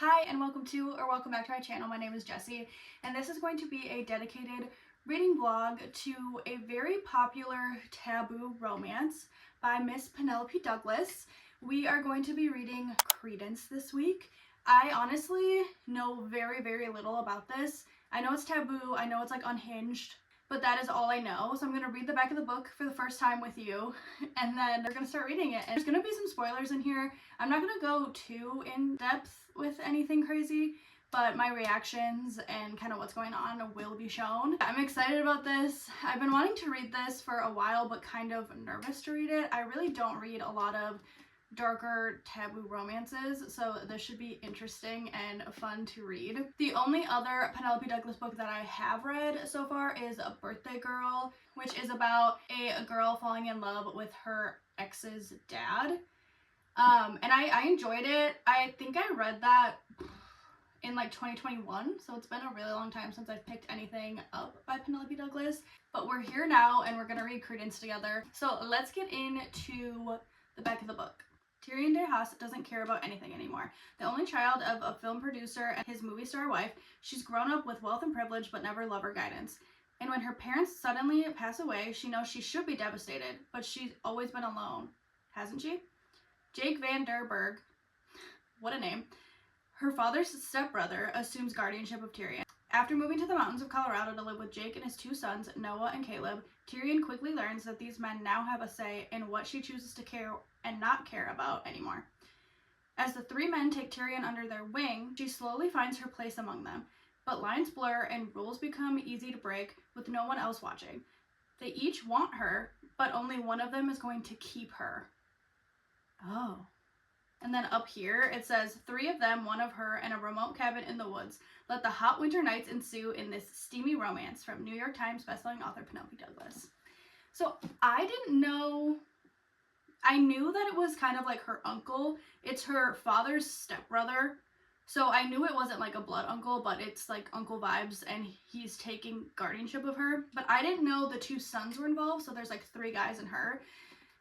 Hi and welcome back to my channel. My name is Jessie and this is going to be a dedicated reading vlog to a very popular taboo romance by Miss Penelope Douglas. We are going to be reading Credence this week. I honestly know very little about this. I know it's taboo, I know it's like unhinged, but that is all I know. So I'm going to read the back of the book for the first time with you, and then we're going to start reading it. And there's going to be some spoilers in here. I'm not going to go too in depth with anything crazy, but my reactions and kind of what's going on will be shown. I'm excited about this. I've been wanting to read this for a while, but kind of nervous to read it. I really don't read a lot of darker taboo romances, so this should be interesting and fun to read. The only other Penelope Douglas book that I have read so far is A Birthday Girl, which is about a girl falling in love with her ex's dad. And I enjoyed it. I think I read that in like 2021, so it's been a really long time since I've picked anything up by Penelope Douglas, but we're here now and we're gonna read Credence together. So let's get into the back of the book. Tyrion de Haas doesn't care about anything anymore. The only child of a film producer and his movie star wife, she's grown up with wealth and privilege but never love or guidance. And when her parents suddenly pass away, she knows she should be devastated, but she's always been alone, hasn't she? Jake Van Der Berg, what a name, her father's stepbrother, assumes guardianship of Tyrion. After moving to the mountains of Colorado to live with Jake and his two sons, Noah and Caleb, Tyrion quickly learns that these men now have a say in what she chooses to care and not care about anymore. As the three men take Tyrion under their wing, she slowly finds her place among them, but lines blur and rules become easy to break with no one else watching. They each want her, but only one of them is going to keep her. Oh. And then up here it says, 3 of them, 1 of her, and a remote cabin in the woods. Let the hot winter nights ensue in this steamy romance. From New York Times bestselling author Penelope Douglas. So I didn't know, I knew that it was kind of like her uncle. It's her father's stepbrother. So I knew it wasn't like a blood uncle, but it's like uncle vibes and he's taking guardianship of her. But I didn't know the 2 sons were involved, so there's like 3 guys and her.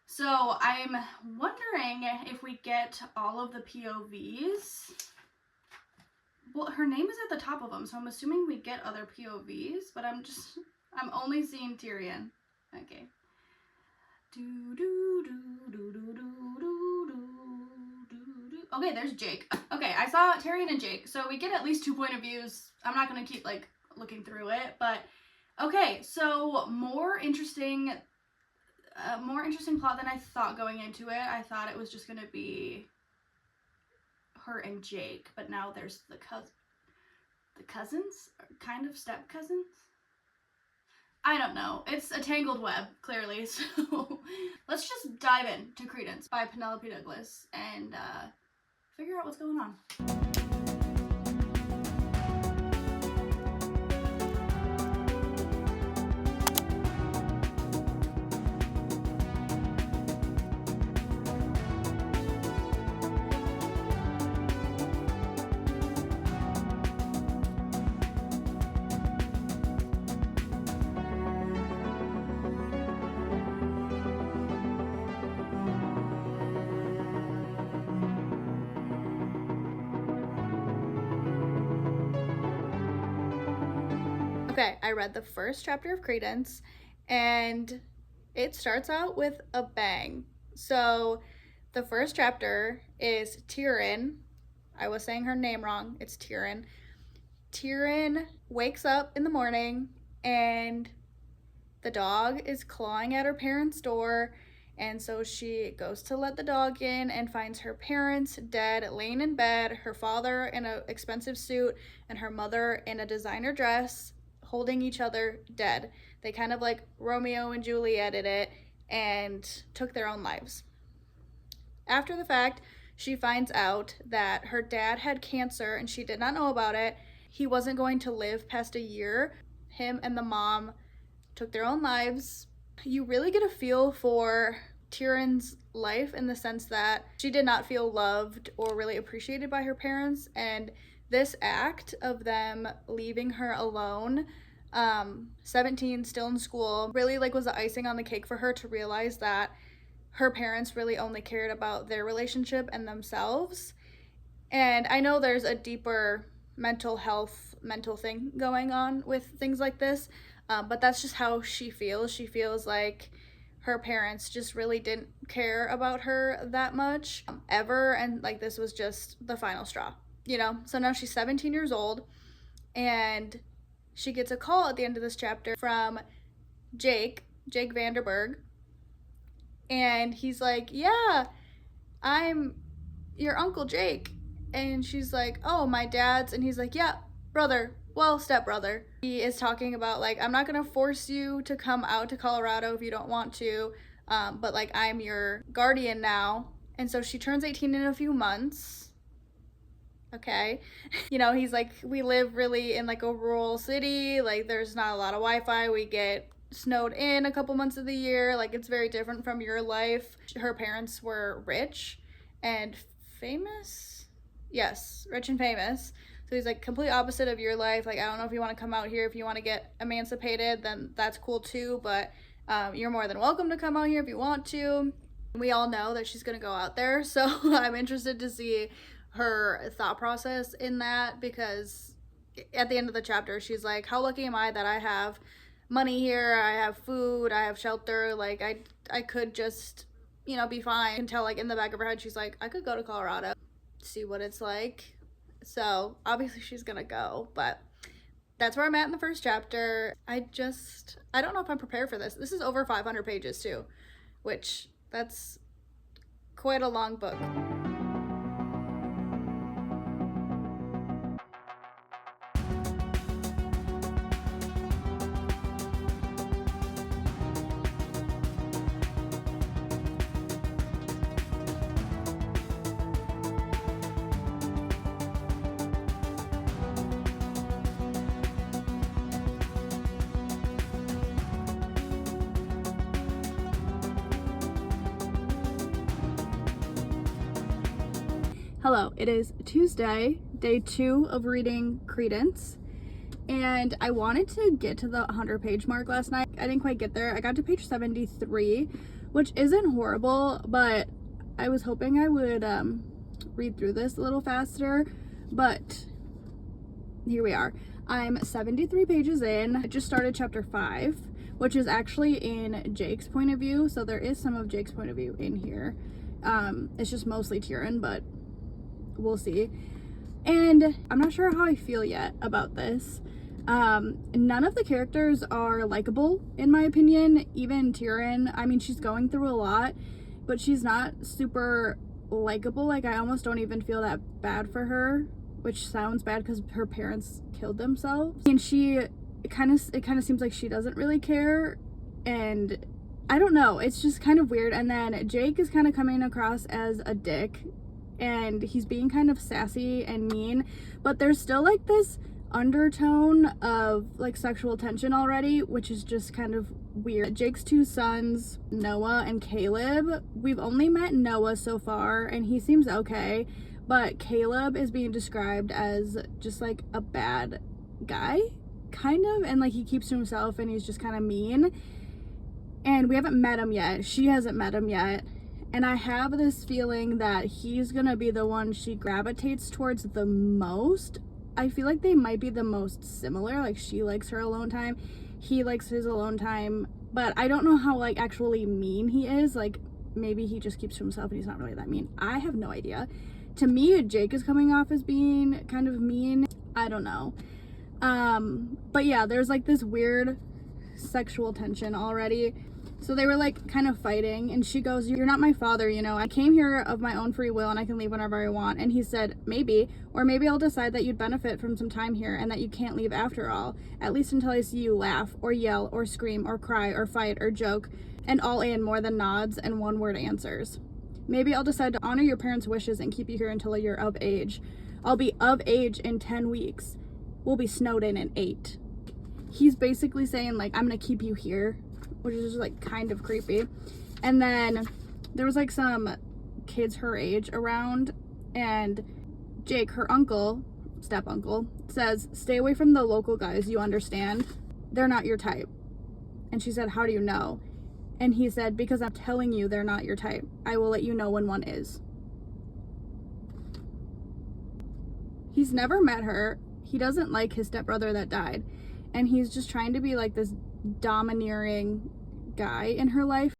So I'm wondering if we get all of the POVs. Well, her name is at the top of them, so I'm assuming we get other POVs, but I'm only seeing Tyrion. Okay. Okay, there's Jake. Okay, I saw Tyrion and Jake, so we get at least 2 point of views. I'm not gonna keep like looking through it, but okay, so more interesting plot than I thought going into it. I thought it was just gonna be her and Jake, but now there's the cousins, kind of step cousins. I don't know. It's a tangled web, clearly. So let's just dive in to Credence by Penelope Douglas and figure out what's going on. Okay, I read the first chapter of Credence, and it starts out with a bang. So the first chapter is Tyrion. I was saying her name wrong. It's Tyrion. Tyrion wakes up in the morning, and the dog is clawing at her parents' door, and so she goes to let the dog in and finds her parents dead, laying in bed, her father in an expensive suit, and her mother in a designer dress, holding each other dead. They kind of like Romeo and Julieted it and took their own lives. After the fact, she finds out that her dad had cancer and she did not know about it. He wasn't going to live past a year. Him and the mom took their own lives. You really get a feel for Tyrion's life in the sense that she did not feel loved or really appreciated by her parents, and this act of them leaving her alone, 17, still in school, really like was the icing on the cake for her to realize that her parents really only cared about their relationship and themselves. And I know there's a deeper mental thing going on with things like this, but that's just how she feels. She feels like her parents just really didn't care about her that much ever, and like this was just the final straw, you know? So now she's 17 years old, and she gets a call at the end of this chapter from Jake Vanderberg, and he's like, yeah, I'm your Uncle Jake. And she's like, oh, my dad's. And he's like, yeah, brother, well, stepbrother. He is talking about, like, I'm not gonna force you to come out to Colorado if you don't want to, but like, I'm your guardian now. And so she turns 18 in a few months. Okay. You know, he's like, we live really in like a rural city, like there's not a lot of Wi-Fi, we get snowed in a couple months of the year, like it's very different from your life. Her parents were rich and famous. Yes, rich and famous. So he's like, complete opposite of your life. Like, I don't know if you want to come out here. If you want to get emancipated, then that's cool too, but you're more than welcome to come out here if you want to. We all know that she's gonna go out there, so I'm interested to see her thought process in that, because at the end of the chapter she's like, how lucky am I that I have money here, I have food, I have shelter, like I could just, you know, be fine. Until like in the back of her head she's like, I could go to Colorado, see what it's like. So obviously she's gonna go, but that's where I'm at in the first chapter. I don't know if I'm prepared for this. This is over 500 pages too, which that's quite a long book. Hello, it is Tuesday, day 2 of reading Credence, and I wanted to get to the 100-page mark last night. I didn't quite get there. I got to page 73, which isn't horrible, but I was hoping I would read through this a little faster, but here we are. I'm 73 pages in. I just started chapter 5, which is actually in Jake's point of view, so there is some of Jake's point of view in here. It's just mostly Tyrion, but we'll see. And I'm not sure how I feel yet about this. None of the characters are likable, in my opinion. Even Tyrion, I mean, she's going through a lot, but she's not super likable. Like, I almost don't even feel that bad for her, which sounds bad because her parents killed themselves. And it kind of seems like she doesn't really care, and I don't know, it's just kind of weird. And then Jake is kind of coming across as a dick, and he's being kind of sassy and mean, but there's still like this undertone of like sexual tension already, which is just kind of weird. Jake's 2 sons, Noah and Caleb, we've only met Noah so far and he seems okay, but Caleb is being described as just like a bad guy, kind of, and like he keeps to himself and he's just kind of mean, and we haven't met him yet. She hasn't met him yet. And I have this feeling that he's gonna be the one she gravitates towards the most. I feel like they might be the most similar. Like, she likes her alone time, he likes his alone time, but I don't know how like actually mean he is. Like, maybe he just keeps to himself and he's not really that mean. I have no idea. To me, Jake is coming off as being kind of mean. I don't know. But yeah, there's like this weird sexual tension already. So they were like kind of fighting, and she goes, you're not my father, you know, I came here of my own free will and I can leave whenever I want. And he said, maybe, or maybe I'll decide that you'd benefit from some time here and that you can't leave after all, at least until I see you laugh or yell or scream or cry or fight or joke, and all in more than nods and one word answers. Maybe I'll decide to honor your parents' wishes and keep you here until you're of age. I'll be of age in 10 weeks. We'll be snowed in 8. He's basically saying like, I'm gonna keep you here, which is just like kind of creepy. And then there was like some kids her age around, and Jake, her uncle, step uncle, says, stay away from the local guys, you understand? They're not your type. And she said, how do you know? And he said, because I'm telling you they're not your type. I will let you know when one is. He's never met her. He doesn't like his stepbrother that died. And he's just trying to be like this domineering guy in her life.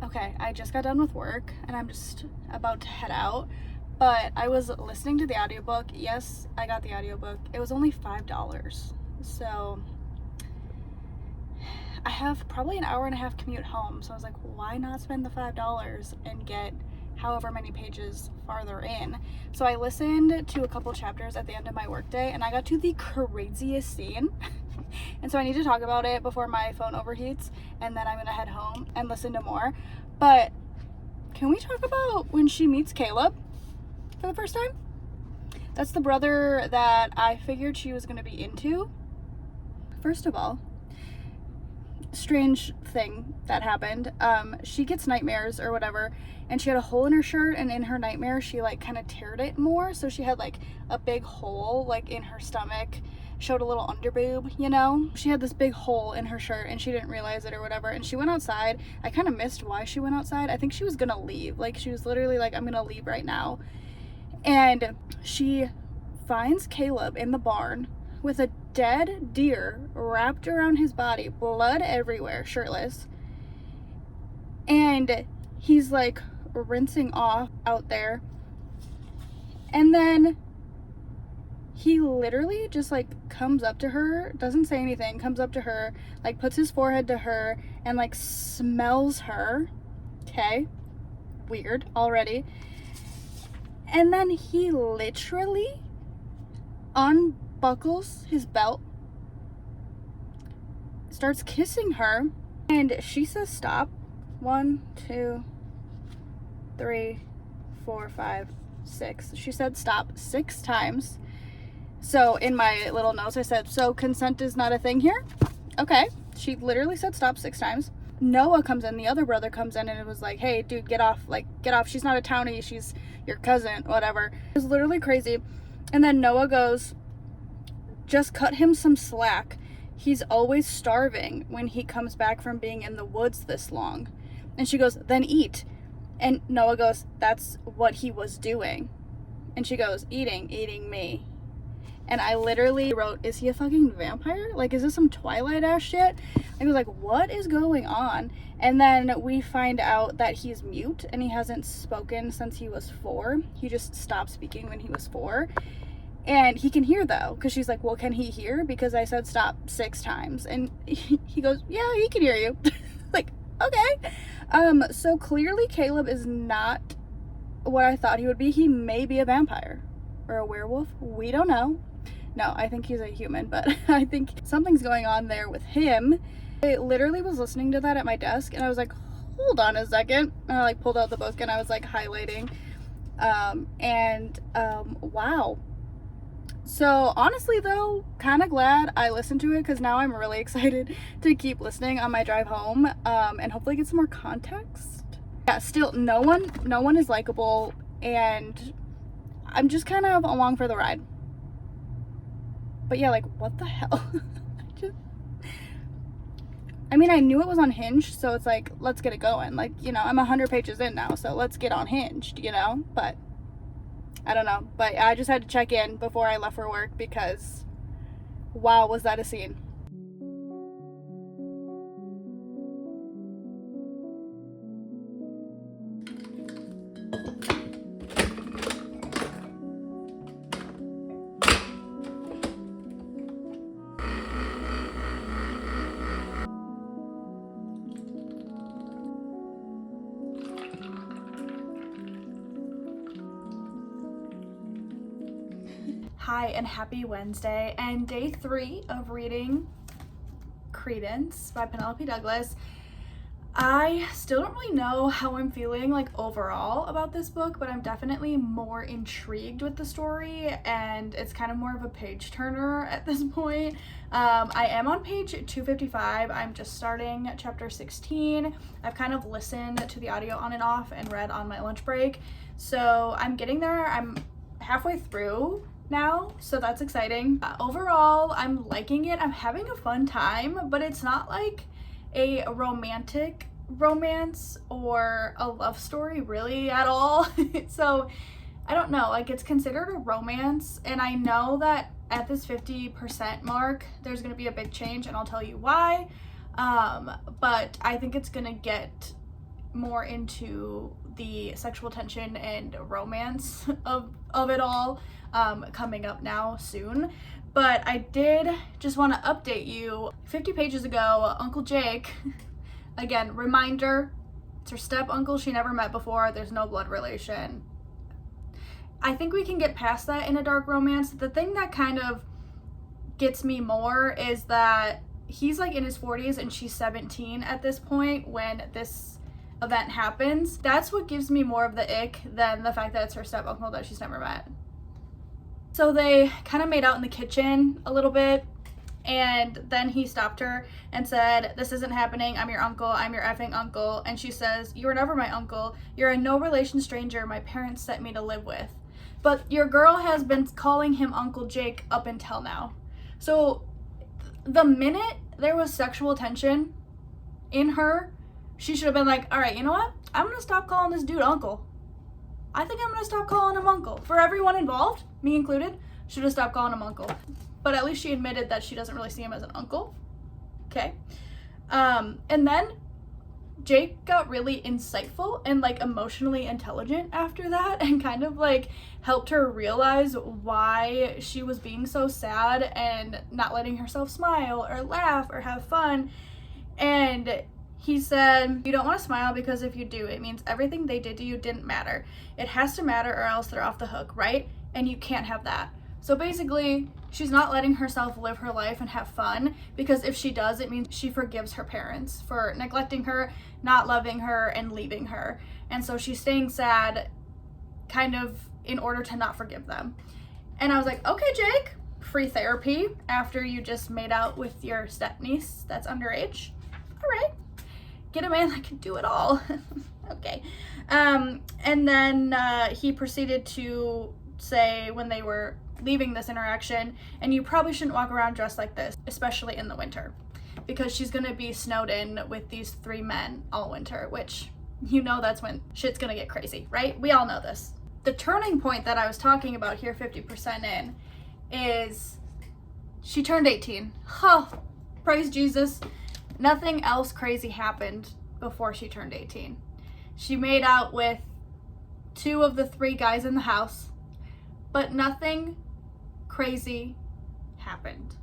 Okay, I just got done with work and I'm just about to head out, but I was listening to the audiobook. Yes, I got the audiobook. It was only $5. So I have probably an hour and a half commute home. So I was like, why not spend the $5 and get however many pages farther in? So I listened to a couple chapters at the end of my workday and I got to the craziest scene. And so I need to talk about it before my phone overheats, and then I'm gonna head home and listen to more. But can we talk about when she meets Caleb for the first time? That's the brother that I figured she was gonna be into. First of all, strange thing that happened. She gets nightmares or whatever, and she had a hole in her shirt, and in her nightmare she like kind of teared it more, so she had like a big hole like in her stomach, showed a little underboob, you know. She had this big hole in her shirt and she didn't realize it or whatever, and she went outside. I kind of missed why she went outside. I think she was gonna leave, like she was literally like, I'm gonna leave right now. And she finds Caleb in the barn with a dead deer wrapped around his body, blood everywhere, shirtless, and he's like rinsing off out there. And then he literally just like comes up to her, doesn't say anything, comes up to her, like puts his forehead to her and like smells her. Okay, weird already. And then he literally unbuckles his belt, starts kissing her, and she says stop. 1, 2, 3, 4, 5, 6. She said stop 6 times. So in my little notes I said, so consent is not a thing here? Okay. She literally said stop 6 times. Noah comes in, the other brother comes in, and it was like, hey dude, get off, like get off, she's not a townie, she's your cousin, whatever. It was literally crazy. And then Noah goes, just cut him some slack. He's always starving when he comes back from being in the woods this long. And she goes, then eat. And Noah goes, that's what he was doing. And she goes, eating me. And I literally wrote, is he a fucking vampire? Like, is this some Twilight ass shit? I was like, what is going on? And then we find out that he's mute and he hasn't spoken since he was 4. He just stopped speaking when he was 4. And he can hear though, because she's like, well, can he hear? Because I said stop 6 times. And he goes, yeah, he can hear you. Like, okay. So clearly Caleb is not what I thought he would be. He may be a vampire or a werewolf. We don't know. No, I think he's a human, but I think something's going on there with him. I literally was listening to that at my desk and I was like, hold on a second. And I like pulled out the book and I was like highlighting. Wow. So honestly though, kind of glad I listened to it, because now I'm really excited to keep listening on my drive home, and hopefully get some more context. Yeah, still no one is likable, and I'm just kind of along for the ride. But yeah, like what the hell? I mean, I knew it was unhinged, so it's like, let's get it going. Like, you know, I'm 100 pages in now, so let's get unhinged, you know? But I don't know. But I just had to check in before I left for work, because wow, was that a scene. Hi and happy Wednesday, and day 3 of reading Credence by Penelope Douglas. I still don't really know how I'm feeling like overall about this book, but I'm definitely more intrigued with the story, and it's kind of more of a page turner at this point. I am on page 255. I'm just starting chapter 16. I've kind of listened to the audio on and off and read on my lunch break, so I'm getting there. I'm halfway through now, so that's exciting. Overall, I'm liking it. I'm having a fun time, but it's not like a romantic romance or a love story really at all. So I don't know, like it's considered a romance, and I know that at this 50% mark there's going to be a big change, and I'll tell you why. But I think it's going to get more into the sexual tension and romance of it all coming up now soon. But I did just want to update you. 50 pages ago, Uncle Jake, again, reminder, it's her step uncle she never met before, there's no blood relation. I think we can get past that in a dark romance. The thing that kind of gets me more is that he's like in his 40s and she's 17 at this point when this event happens. That's what gives me more of the ick than the fact that it's her step uncle that she's never met. So they kind of made out in the kitchen a little bit, and then he stopped her and said, "This isn't happening. I'm your uncle. I'm your effing uncle." And she says, "You were never my uncle. You're a no relation stranger my parents sent me to live with." But your girl has been calling him Uncle Jake up until now. So the minute there was sexual tension in her, she should have been like, all right, you know what? I'm going to stop calling this dude uncle. I think I'm going to stop calling him uncle. For everyone involved, me included, should have stopped calling him uncle. But at least she admitted that she doesn't really see him as an uncle. Okay. And then Jake got really insightful and like emotionally intelligent after that, and kind of like helped her realize why she was being so sad and not letting herself smile or laugh or have fun. And he said, "You don't want to smile because if you do, it means everything they did to you didn't matter. It has to matter or else they're off the hook, right? And you can't have that." So basically, she's not letting herself live her life and have fun, because if she does, it means she forgives her parents for neglecting her, not loving her, and leaving her. And so she's staying sad kind of in order to not forgive them. And I was like, okay, Jake, free therapy after you just made out with your stepniece that's underage. All right. Get a man that can do it all. Okay. And then he proceeded to say, when they were leaving this interaction, "And you probably shouldn't walk around dressed like this, especially in the winter, because she's gonna be snowed in with these 3 men all winter," which, you know, that's when shit's gonna get crazy, right? We all know this. The turning point that I was talking about here, 50% in, is she turned 18. Oh, praise Jesus. Nothing else crazy happened before she turned 18. She made out with 2 of the 3 guys in the house, but nothing crazy happened.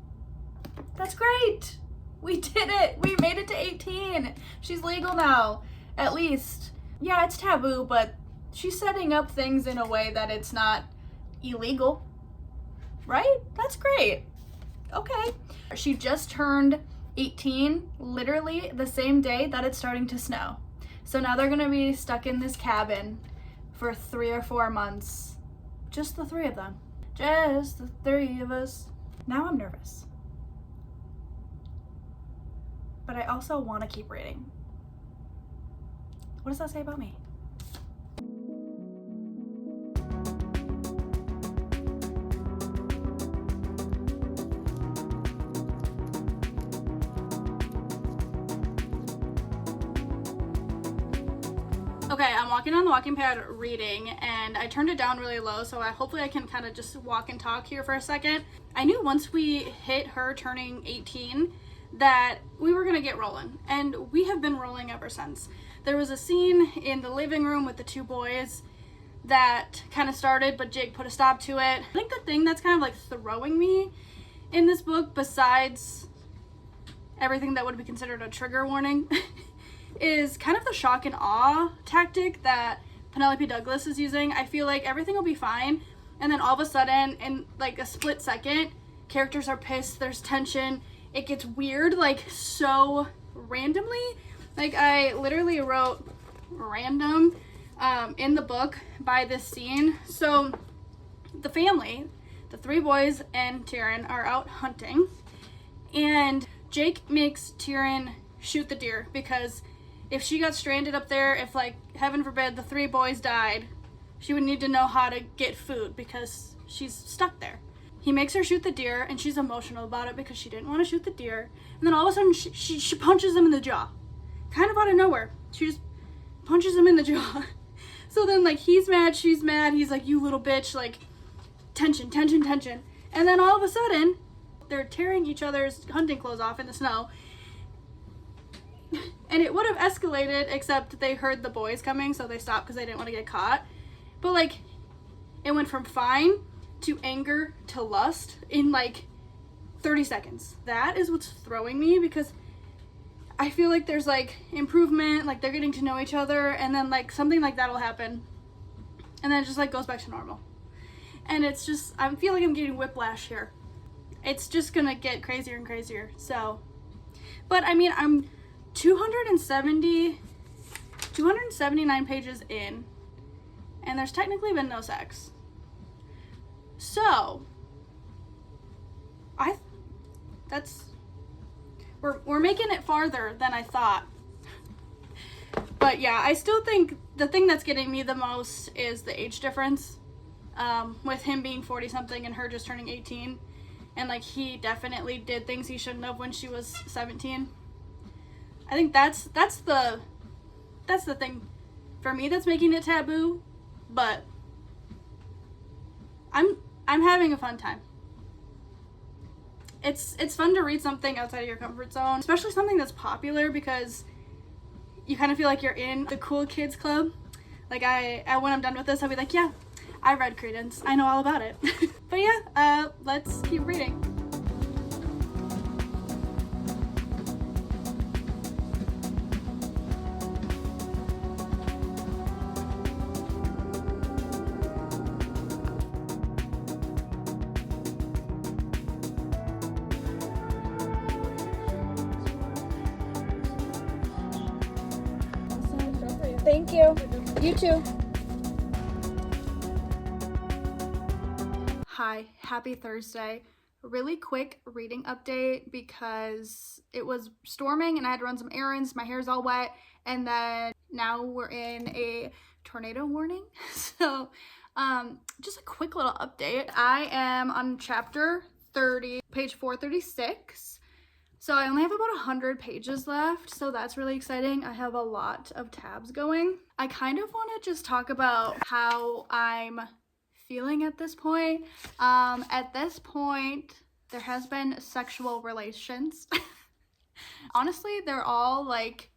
That's great. We did it. We made it to 18. She's legal now, at least. Yeah, it's taboo, but she's setting up things in a way that it's not illegal, right? That's great. Okay. She just turned 18 literally the same day that it's starting to snow. So now they're gonna be stuck in this cabin for 3 or 4 months. Just the 3 of them. Just the 3 of us. Now I'm nervous. But I also want to keep reading. What does that say about me? Okay, I'm walking on the walking pad reading, and I turned it down really low, so hopefully I can kind of just walk and talk here for a second. I knew once we hit her turning 18 that we were gonna get rolling, and we have been rolling ever since. There was a scene in the living room with the 2 boys that kind of started, but Jake put a stop to it. I think the thing that's kind of like throwing me in this book, besides everything that would be considered a trigger warning, is kind of the shock and awe tactic that Penelope Douglas is using. I feel like everything will be fine, and then all of a sudden, in like a split second, characters are pissed, there's tension, it gets weird, like so randomly. Like I literally wrote random in the book by this scene. So the family, the 3 boys and Tyrion, are out hunting, and Jake makes Tyrion shoot the deer, because if she got stranded up there, if like heaven forbid the 3 boys died, she would need to know how to get food because she's stuck there. He makes her shoot the deer, and she's emotional about it because she didn't want to shoot the deer. And then all of a sudden she punches him in the jaw. kind of out of nowhere, she just punches him in the jaw. So then, like, he's mad, she's mad, he's like, you little bitch, like, tension, tension, tension. And then all of a sudden, they're tearing each other's hunting clothes off in the snow. And it would have escalated, except they heard the boys coming, so they stopped because they didn't want to get caught. But, like, it went from fine to anger to lust in, like, 30 seconds. That is what's throwing me, because I feel like there's, like, improvement, like, they're getting to know each other, and then, like, something like that will happen, and then it just, like, goes back to normal. And it's just, I feel like I'm getting whiplash here. It's just gonna get crazier and crazier, so. But, I mean, I'm 279 pages in, and there's technically been no sex. So, we're making it farther than I thought. But yeah, I still think the thing that's getting me the most is the age difference, with him being 40 something and her just turning 18, and like he definitely did things he shouldn't have when she was 17. I think that's the thing for me that's making it taboo, but I'm having a fun time. It's fun to read something outside of your comfort zone, especially something that's popular, because you kind of feel like you're in the cool kids club. Like when I'm done with this, I'll be like, yeah, I read Credence. I know all about it. But yeah, let's keep reading. Thank you. You too. Hi, happy Thursday. Really quick reading update because it was storming and I had to run some errands. My hair's all wet, and then now we're in a tornado warning. So just a quick little update. I am on chapter 30, page 436. So I only have about 100 pages left, so that's really exciting. I have a lot of tabs going. I kind of want to just talk about how I'm feeling at this point. At this point, there has been sexual relations. Honestly, they're all like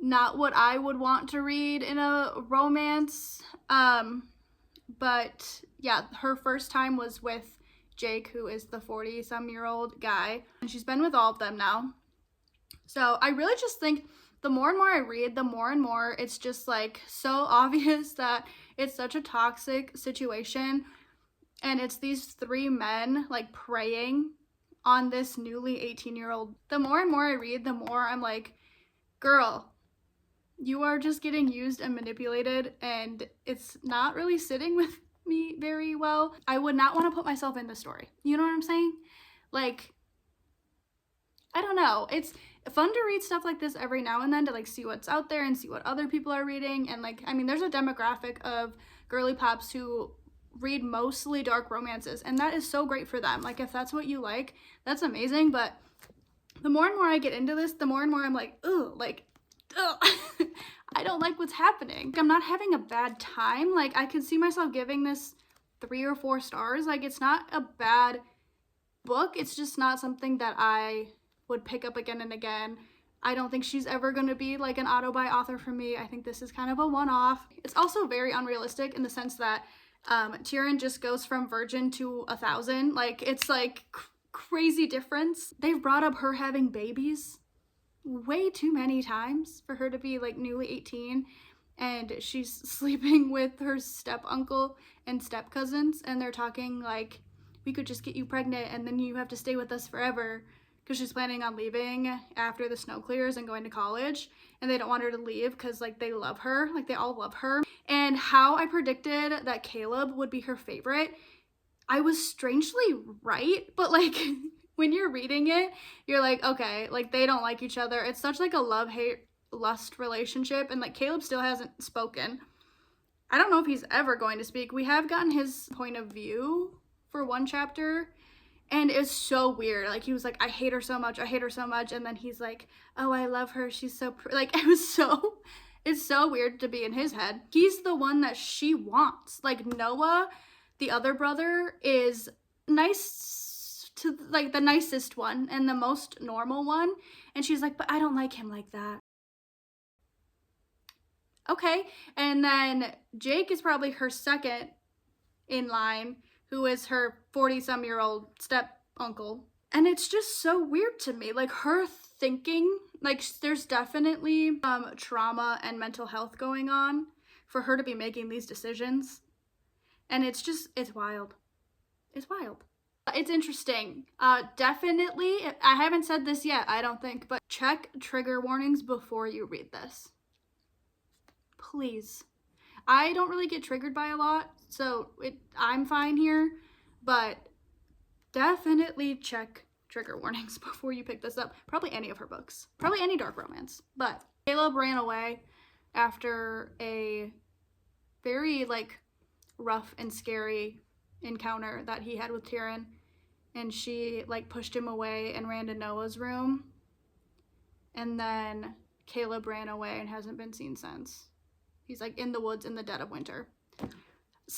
not what I would want to read in a romance. But yeah, her first time was with Jake, who is the 40-some-year-old guy, and she's been with all of them now. So I really just think the more and more I read, the more and more it's just like so obvious that it's such a toxic situation, and it's these three men like preying on this newly 18-year-old. The more and more I read, the more I'm like, girl, you are just getting used and manipulated, and it's not really sitting with me very well. I would not want to put myself in the story. You know what I'm saying? Like, I don't know. It's fun to read stuff like this every now and then, to like see what's out there and see what other people are reading. And like, I mean, there's a demographic of girly pops who read mostly dark romances, and that is so great for them. Like, if that's what you like, that's amazing. But the more and more I get into this, the more and more I'm like, ugh, like, ugh. I don't like what's happening. I'm not having a bad time. Like, I could see myself giving this 3 or 4 stars. Like, it's not a bad book. It's just not something that I would pick up again and again. I don't think she's ever going to be like an auto-buy author for me. I think this is kind of a one-off. It's also very unrealistic in the sense that Tyrion just goes from virgin to 1,000. Like, it's like crazy difference. They've brought up her having babies way too many times for her to be like newly 18, and she's sleeping with her step uncle and step cousins, and they're talking like, we could just get you pregnant and then you have to stay with us forever, because she's planning on leaving after the snow clears and going to college, and they don't want her to leave because like they love her, like they all love her. And how I predicted that Caleb would be her favorite, I was strangely right. But like when you're reading it, you're like, okay, like they don't like each other. It's such like a love-hate lust relationship, and like Caleb still hasn't spoken. I don't know if he's ever going to speak. We have gotten his point of view for one chapter, And it's so weird. Like, he was like, I hate her so much, I hate her so much. And then he's like, oh, I love her, she's so like, it's so weird to be in his head. He's the one that she wants. Like, Noah, the other brother, is nice to, like, the nicest one and the most normal one. And she's like, but I don't like him like that. Okay. And then Jake is probably her second in line, who is her 40-some-year-old step uncle. And it's just so weird to me. Like, her thinking, like, there's definitely trauma and mental health going on for her to be making these decisions. And it's wild. It's wild. It's interesting. Definitely, I haven't said this yet, I don't think, but check trigger warnings before you read this. Please. I don't really get triggered by a lot, so I'm fine here, but definitely check trigger warnings before you pick this up. Probably any of her books. Probably any dark romance. But Caleb ran away after a very, like, rough and scary encounter that he had with Tyrion, and she, like, pushed him away and ran to Noah's room, and then Caleb ran away and hasn't been seen since. He's, like, in the woods in the dead of winter.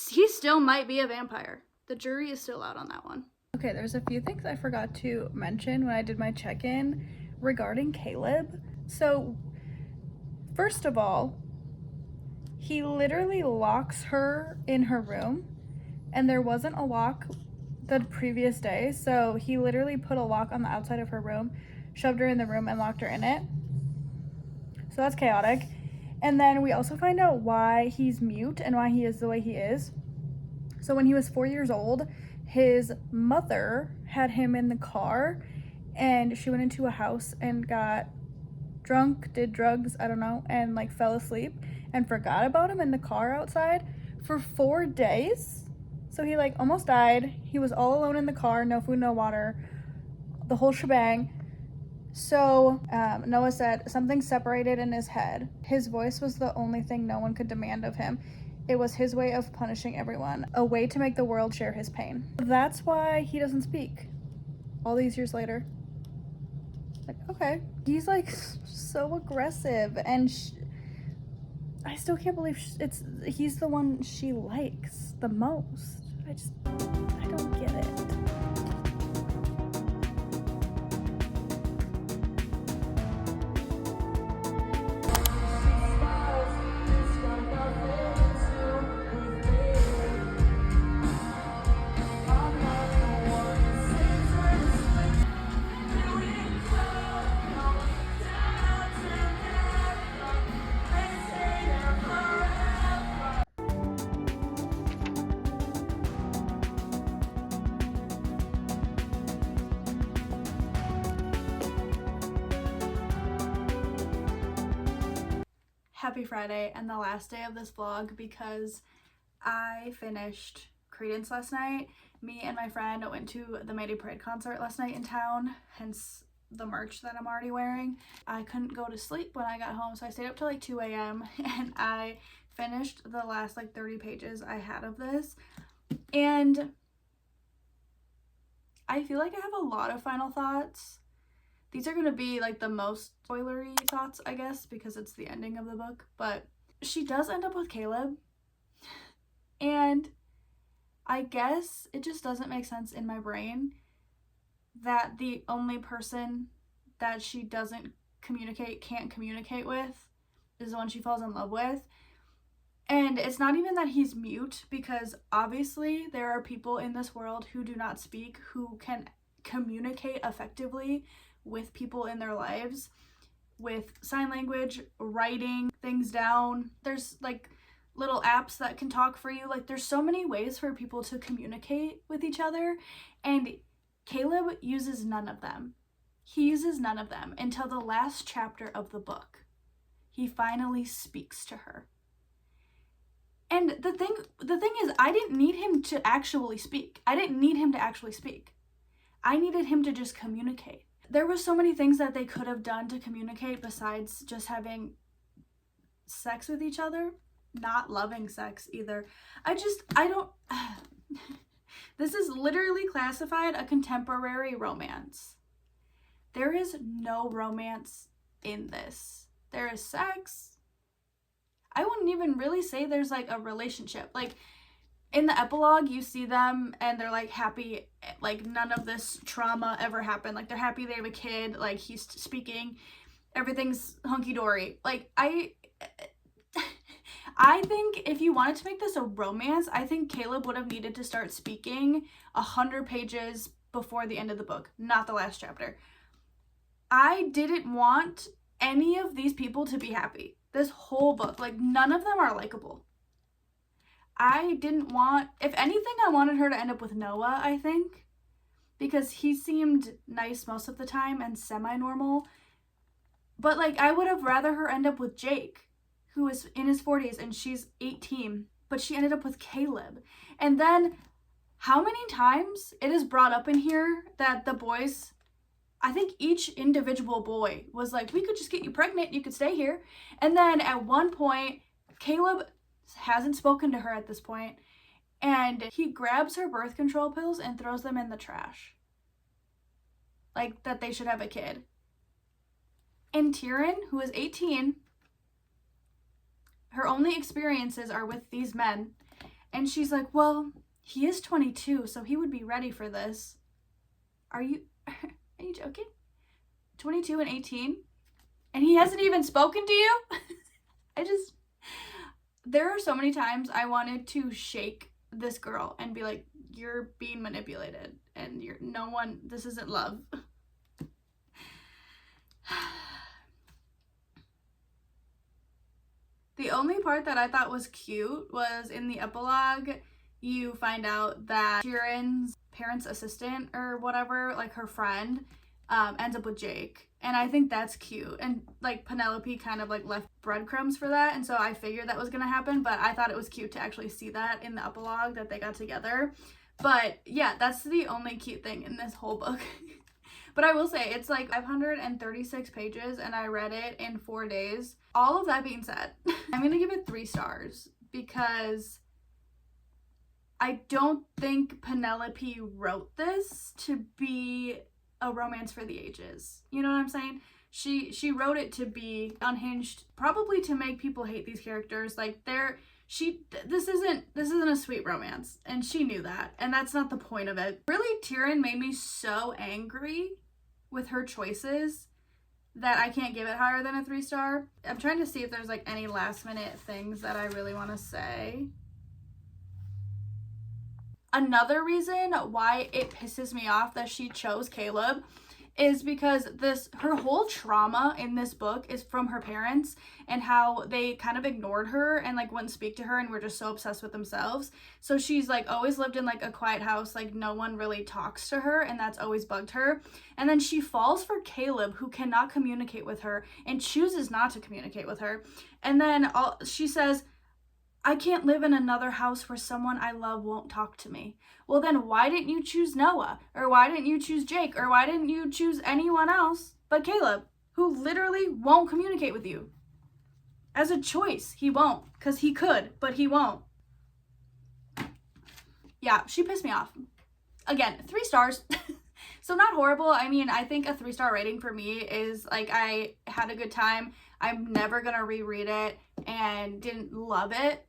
He still might be a vampire. The jury is still out on that one. Okay, there's a few things I forgot to mention when I did my check-in regarding Caleb. So, first of all, he literally locks her in her room, and there wasn't a lock the previous day, so he literally put a lock on the outside of her room, shoved her in the room, and locked her in it. So that's chaotic. And then we also find out why he's mute and why he is the way he is. So when he was 4 years old, his mother had him in the car, and she went into a house and got drunk, did drugs, I don't know, and, like, fell asleep and forgot about him in the car outside for 4 days. So he, like, almost died. He was all alone in the car, no food, no water, the whole shebang. So Noah said something separated in his head. His voice was the only thing no one could demand of him. It was his way of punishing everyone, a way to make the world share his pain. That's why he doesn't speak all these years later. Like, okay. He's, like, so aggressive, and I still can't believe he's the one she likes the most. I don't get it. Happy Friday and the last day of this vlog, because I finished Credence last night. Me and my friend went to the Mayday Parade concert last night in town, hence the merch that I'm already wearing. I couldn't go to sleep when I got home, so I stayed up till like 2 a.m. and I finished the last, like, 30 pages I had of this, and I feel like I have a lot of final thoughts. These are going to be, like, the most spoilery thoughts, I guess, because it's the ending of the book. But she does end up with Caleb. And I guess it just doesn't make sense in my brain that the only person that she can't communicate with is the one she falls in love with. And it's not even that he's mute, because obviously there are people in this world who do not speak, who can communicate effectively with people in their lives with sign language, writing things down. There's, like, little apps that can talk for you. Like, there's so many ways for people to communicate with each other, and Caleb uses none of them. He uses none of them until the last chapter of the book. He finally speaks to her. And the thing is, I didn't need him to actually speak. I needed him to just communicate. There were so many things that they could have done to communicate besides just having sex with each other. Not loving sex either. This is literally classified a contemporary romance. There is no romance in this. There is sex. I wouldn't even really say there's like a relationship. Like in the epilogue, you see them and they're like happy, like none of this trauma ever happened. Like they're happy they have a kid, like he's speaking, everything's hunky-dory. Like I think if you wanted to make this a romance, I think Caleb would have needed to start speaking 100 pages before the end of the book, not the last chapter. I didn't want any of these people to be happy. This whole book, like none of them are likable. I didn't want, if anything, I wanted her to end up with Noah, I think, because he seemed nice most of the time and semi-normal. But like I would have rather her end up with Jake, who is in his 40s and she's 18, but she ended up with Caleb. And then how many times it is brought up in here that the boys, I think each individual boy was like, we could just get you pregnant, you could stay here. And then at one point, Caleb hasn't spoken to her at this point, and he grabs her birth control pills and throws them in the trash. Like that they should have a kid. And Tyrion, who is 18, her only experiences are with these men. And she's like, well, he is 22, so he would be ready for this. Are you joking? 22 and 18? And he hasn't even spoken to you? There are so many times I wanted to shake this girl and be like, you're being manipulated and this isn't love. The only part that I thought was cute was in the epilogue, you find out that Tyrion's parents' assistant or whatever, like her friend, ends up with Jake. And I think that's cute. And like Penelope kind of like left breadcrumbs for that. And so I figured that was going to happen, but I thought it was cute to actually see that in the epilogue that they got together. But yeah, that's the only cute thing in this whole book. But I will say it's like 536 pages and I read it in 4 days. All of that being said, I'm going to give it 3 stars because I don't think Penelope wrote this to be a romance for the ages. You know what I'm saying? She wrote it to be unhinged, probably to make people hate these characters. Like this isn't a sweet romance, and she knew that, and that's not the point of it. Really, Tyrion made me so angry with her choices that I can't give it higher than a 3 star. I'm trying to see if there's like any last minute things that I really want to say. Another reason why it pisses me off that she chose Caleb is because her whole trauma in this book is from her parents and how they kind of ignored her and like wouldn't speak to her and were just so obsessed with themselves. So she's like always lived in like a quiet house, like no one really talks to her, and that's always bugged her. And then she falls for Caleb, who cannot communicate with her and chooses not to communicate with her. And then she says, I can't live in another house where someone I love won't talk to me. Well, then why didn't you choose Noah? Or why didn't you choose Jake? Or why didn't you choose anyone else but Caleb, who literally won't communicate with you? As a choice, he won't, because he could, but he won't. Yeah, she pissed me off. Again, 3 stars. So not horrible. I mean, I think a 3-star rating for me is like, I had a good time. I'm never gonna reread it and didn't love it,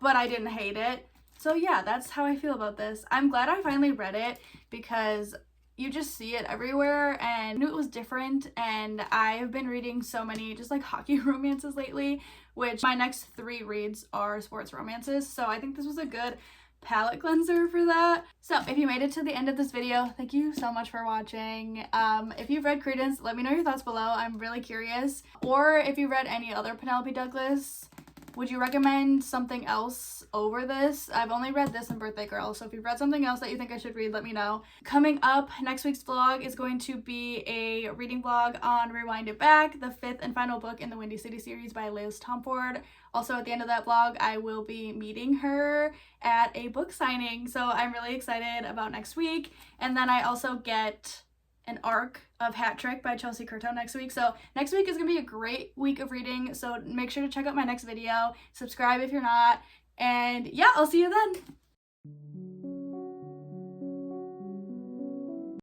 but I didn't hate it. So yeah, that's how I feel about this. I'm glad I finally read it because you just see it everywhere and I knew it was different, and I've been reading so many just like hockey romances lately, which my next 3 reads are sports romances. So I think this was a good palette cleanser for that. So if you made it to the end of this video, thank you so much for watching. If you've read Credence, let me know your thoughts below. I'm really curious. Or if you read any other Penelope Douglas, would you recommend something else over this? I've only read this and Birthday Girl, so if you've read something else that you think I should read, let me know. Coming up, next week's vlog is going to be a reading vlog on Rewind It Back, the 5th and final book in the Windy City series by Liz Tomford. Also, at the end of that vlog, I will be meeting her at a book signing, so I'm really excited about next week. And then I also get an arc of Hat Trick by Chelsea Curto next week. So next week is going to be a great week of reading, so make sure to check out my next video. Subscribe if you're not. And yeah, I'll see you then.